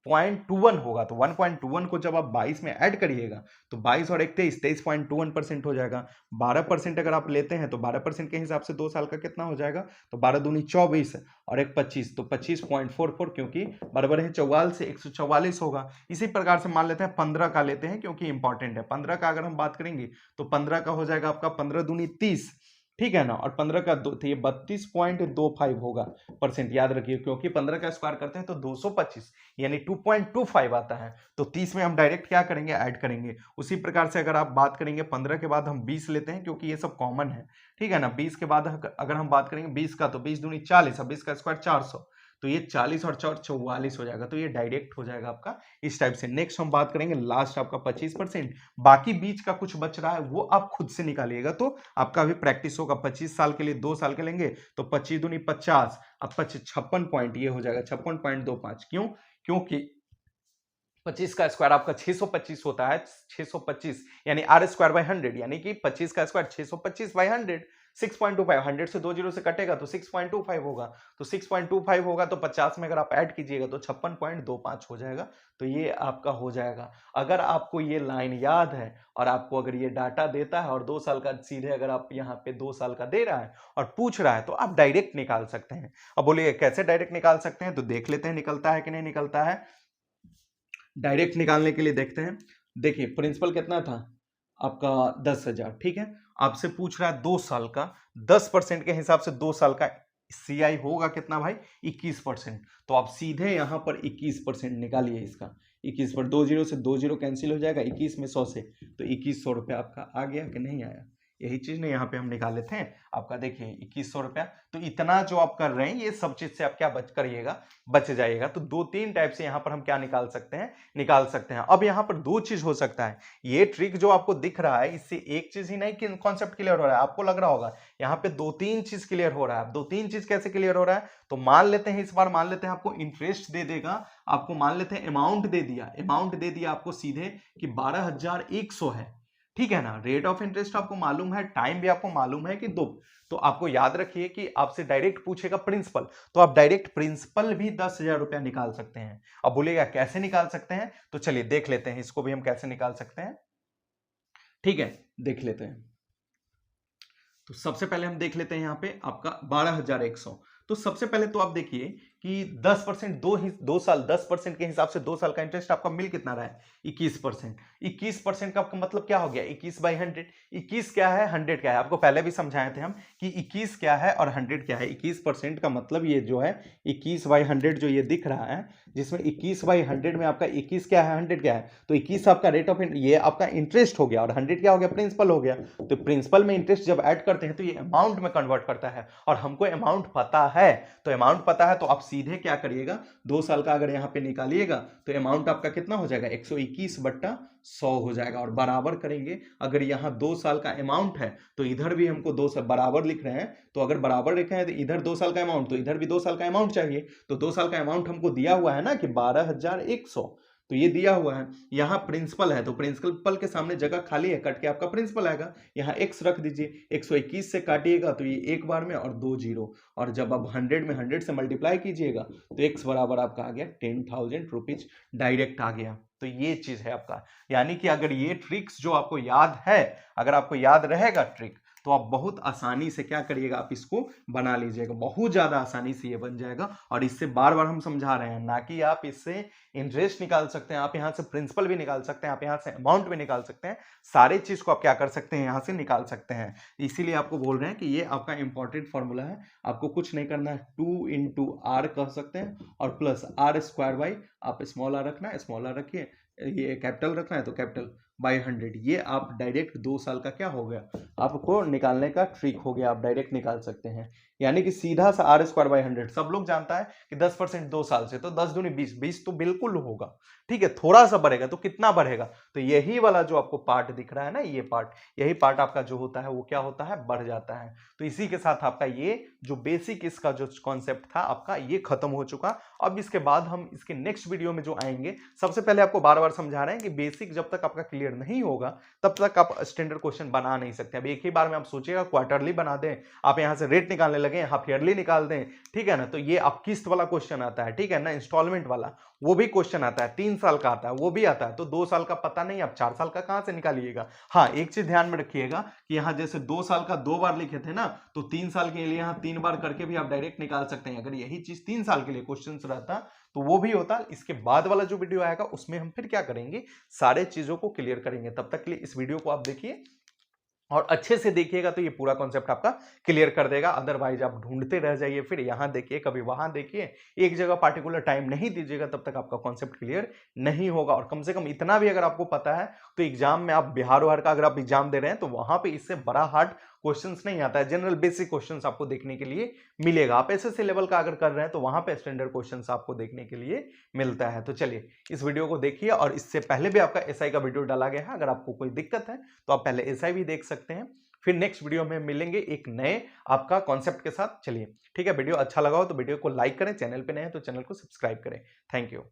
1.21 होगा, तो 1.21 को जब आप 22 में ऐड करिएगा तो 22 और 23.21% हो जाएगा। 12% अगर आप लेते हैं तो 12% के हिसाब से 2 साल का कितना हो जाएगा, तो 12 दूनी 24 और 1 25, तो 25.44, क्योंकि बराबर है 44 से 144 होगा। इसी प्रकार से मान लेते हैं 15 का लेते हैं, क्योंकि इंपॉर्टेंट है। 15 का अगर हम बात करेंगे तो 15 का हो जाएगा आपका 15 दूनी 30, ठीक है ना, और 15 का 2 तो ये 32.25 होगा परसेंट, याद रखिए, क्योंकि 15 का स्क्वायर करते हैं तो 225 यानी 2.25 आता है। तो 30 में हम डायरेक्ट क्या करेंगे, ऐड करेंगे। उसी प्रकार से अगर आप बात करेंगे 15 के बाद हम 20 लेते हैं, क्योंकि ये सब कॉमन है, ठीक है ना। 20 के बाद अगर हम बात करेंगे 20 का, तो 20 दूनी 40, अब 20 का स्क्वायर 400, तो ये 40 और 4 44 हो जाएगा। तो ये डायरेक्ट हो जाएगा आपका इस टाइप से। नेक्स्ट हम बात करेंगे लास्ट आपका 25%, बाकी बीच का कुछ बच रहा है वो आप खुद से निकालिएगा, तो आपका भी प्रैक्टिस होगा। 25 साल के लिए 2 साल के लेंगे तो 25 दूनी 50, अब 56 पॉइंट ये हो जाएगा 56.25। क्यों? क्योंकि 25 का स्क्वायर आपका 625 होता है, 625 यानी आर स्क्वायर बाय 100, यानी कि 25 का स्क्वायर 625 बाय 100, 6.25, 100 से 2 जीरो से कटेगा तो 6.25 होगा, तो 6.25 होगा तो 50 में अगर आप ऐड कीजिएगा तो 56.25 हो जाएगा। तो ये आपका हो जाएगा। अगर आपको ये लाइन याद है और आपको अगर ये डाटा देता है और 2 साल का सीधे अगर आप यहाँ पे 2 साल का दे रहा है और पूछ रहा है, तो आप डायरेक्ट निकाल सकते हैं। अब बोलिए कैसे डायरेक्ट निकाल सकते हैं, तो देख लेते हैं निकलता है कि नहीं निकलता है। डायरेक्ट निकालने के लिए देखते हैं। देखिए प्रिंसिपल कितना था आपका 10,000, ठीक है। आपसे पूछ रहा है 2 साल का, 10% के हिसाब से 2 साल का सीआई होगा कितना भाई, 21%। तो आप सीधे यहां पर 21% निकालिए इसका। 21 पर 2 जीरो से 2 जीरो कैंसिल हो जाएगा, 21 में 100 से, तो 2100 रुपया आपका आ गया कि नहीं आया। यही चीज ने यहाँ पे हम निकाले थे आपका, देखिए 2100 रुपया। तो इतना जो आप कर रहे हैं ये सब चीज से आप क्या बच करिएगा, बच जाइएगा। तो 2-3 टाइप से यहाँ पर हम क्या निकाल सकते हैं, निकाल सकते हैं। अब यहाँ पर 2 चीज हो सकता है। ये ट्रिक जो आपको दिख रहा है इससे एक चीज ही नहीं कि कॉन्सेप्ट क्लियर हो रहा है, आपको लग रहा होगा यहाँ पे 2-3 चीज क्लियर हो रहा है। 2-3 चीज कैसे क्लियर हो रहा है, तो मान लेते हैं इस बार, मान लेते हैं आपको इंटरेस्ट दे देगा, आपको मान लेते हैं अमाउंट दे दिया, अमाउंट दे दिया आपको सीधे कि 12,100 है, ठीक है ना। रेट ऑफ इंटरेस्ट आपको मालूम है, टाइम भी आपको मालूम है कि 2। तो आपको याद रखिए कि आपसे डायरेक्ट पूछेगा प्रिंसिपल, तो आप डायरेक्ट प्रिंसिपल भी 10,000 रुपया निकाल सकते हैं। अब बोलिएगा कैसे निकाल सकते हैं, तो चलिए देख लेते हैं इसको भी हम कैसे निकाल सकते हैं, ठीक है, देख लेते हैं। तो सबसे पहले हम देख लेते हैं यहाँ पे आपका 12,100। तो सबसे पहले तो आप देखिए कि 10% 2 साल 10% के हिसाब से 2 साल का इंटरेस्ट आपका मिल कितना रहा है, 21%। 21% का आपका मतलब क्या हो गया, 21/100। 21 क्या है, 100 क्या है, आपको पहले भी समझाए थे हम कि 21 क्या है और 100 क्या है। 21% का मतलब ये जो है 21/100 जो ये दिख रहा है, जिसमें 21/100 में आपका 21 क्या है, 100 क्या है, तो 21 आपका रेट ऑफ ये आपका इंटरेस्ट हो गया और 100 क्या हो गया, प्रिंसिपल हो गया। तो प्रिंसिपल में इंटरेस्ट जब ऐड करते हैं तो ये अमाउंट में कन्वर्ट करता है, और हमको अमाउंट पता है। तो अमाउंट पता है तो आप सीधे क्या करिएगा, 2 साल का अगर यहाँ पे निकालिएगा तो अमाउंट आपका कितना हो जाएगा, 121/100 हो जाएगा। और बराबर करेंगे, अगर यहाँ 2 साल का अमाउंट है तो इधर भी हमको 2 साल बराबर लिख रहे हैं, तो अगर बराबर लिखे हैं तो इधर 2 साल का अमाउंट, तो इधर भी 2 साल का अमाउंट चाहिए। तो 2 साल का अमाउंट हमको दिया हुआ है ना कि 12,100, तो ये दिया हुआ है। यहाँ प्रिंसिपल है तो प्रिंसिपल के सामने जगह खाली है, कट के आपका प्रिंसिपल आएगा। यहाँ x रख दीजिए, 121 से काटिएगा तो ये एक बार में और 2 जीरो, और जब आप 100 में 100 से मल्टीप्लाई कीजिएगा तो x बराबर आपका आ गया 10,000 रुपीज, डायरेक्ट आ गया। तो ये चीज है आपका, यानी कि अगर ये ट्रिक्स जो आपको याद है, अगर आपको याद रहेगा ट्रिक, तो आप बहुत आसानी से क्या करिएगा, आप इसको बना लीजिएगा, बहुत ज्यादा आसानी से ये बन जाएगा। और इससे बार बार हम समझा रहे हैं ना कि आप इससे इंटरेस्ट निकाल सकते हैं, आप यहां से प्रिंसिपल भी निकाल सकते हैं, आप यहां से अमाउंट भी निकाल सकते हैं, सारे चीज को आप क्या कर सकते हैं, यहां से निकाल सकते हैं। इसीलिए आपको बोल रहे हैं कि ये आपका इंपॉर्टेंट फॉर्मूला है, आपको कुछ नहीं करना है, 2 इंटू आर कह सकते हैं, और प्लस आर स्क्वायर बाई, आप स्मॉल आर रखना है स्मॉल आर रखिए, ये कैपिटल रखना है तो कैपिटल बाई 100। ये आप डायरेक्ट 2 साल का क्या हो गया, आपको निकालने का ट्रिक हो गया, आप डायरेक्ट निकाल सकते हैं। यानी कि सीधा सा आर स्क्वायर बाई 100, सब लोग जानता है कि 10% 2 साल से, तो 10 दूनी 20, 20 तो बिल्कुल होगा, ठीक है। थोड़ा सा बढ़ेगा तो कितना बढ़ेगा, तो यही वाला जो आपको पार्ट दिख रहा है ना, ये पार्ट, यही पार्ट आपका जो होता है वो क्या होता है, बढ़ जाता है। तो इसी के साथ आपका ये जो बेसिक इसका जो कॉन्सेप्ट था आपका ये खत्म हो चुका। अब इसके बाद हम इसके नेक्स्ट वीडियो में जो आएंगे, सबसे पहले आपको बार बार समझा रहे हैं कि बेसिक जब तक आपका क्लियर नहीं होगा तब तक आप स्टैंडर्ड क्वेश्चन बना नहीं सकते। अब एक ही बार में आप सोचिएगा क्वार्टरली बना दें, आप यहां से रेट निकालने लगे, हाफ ईयरली निकाल दें, ठीक है ना, तो ये आप किस्त वाला क्वेश्चन आता है, ठीक है ना, इंस्टॉलमेंट वाला वो भी क्वेश्चन आता है, 3 साल का आता है वो भी आता है, तो 2 साल का पता नहीं, आप 4 साल का कहां से निकालिएगा। हाँ, एक चीज ध्यान में रखिएगा कि यहां जैसे 2 साल का 2 बार लिखे थे ना, तो 3 साल के लिए यहां 3 बार करके भी आप डायरेक्ट निकाल सकते हैं। अगर यही चीज 3 साल के लिए क्वेश्चन रहता तो वो भी होता। इसके बाद वाला जो वीडियो आएगा उसमें हम फिर क्या करेंगे, सारे चीजों को क्लियर करेंगे। तब तक के लिए इस वीडियो को आप देखिए और अच्छे से देखिएगा तो ये पूरा कॉन्सेप्ट आपका क्लियर कर देगा। अदरवाइज आप ढूंढते रह जाइए, फिर यहां देखिए कभी वहां देखिए, एक जगह पार्टिकुलर टाइम नहीं दीजिएगा, तब तक आपका कॉन्सेप्ट क्लियर नहीं होगा। और कम से कम इतना भी अगर आपको पता है तो एग्जाम में आप बिहार उहार का अगर आप एग्जाम दे रहे हैं तो वहां पे इससे बड़ा हार्ड क्वेश्चंस नहीं आता है। जनरल बेसिक क्वेश्चंस आपको देखने के लिए मिलेगा। आप एसएससी लेवल का अगर कर रहे हैं तो वहां पे स्टैंडर्ड क्वेश्चंस आपको देखने के लिए मिलता है। तो चलिए इस वीडियो को देखिए, और इससे पहले भी आपका एसआई का वीडियो डाला गया है। अगर आपको कोई दिक्कत है तो आप पहले एसआई भी देख सकते हैं। फिर नेक्स्ट वीडियो में मिलेंगे एक नए आपका कॉन्सेप्ट के साथ। चलिए ठीक है, वीडियो अच्छा लगा हो तो वीडियो को लाइक करें, चैनल पे नए हैं तो चैनल को सब्सक्राइब करें। Thank you.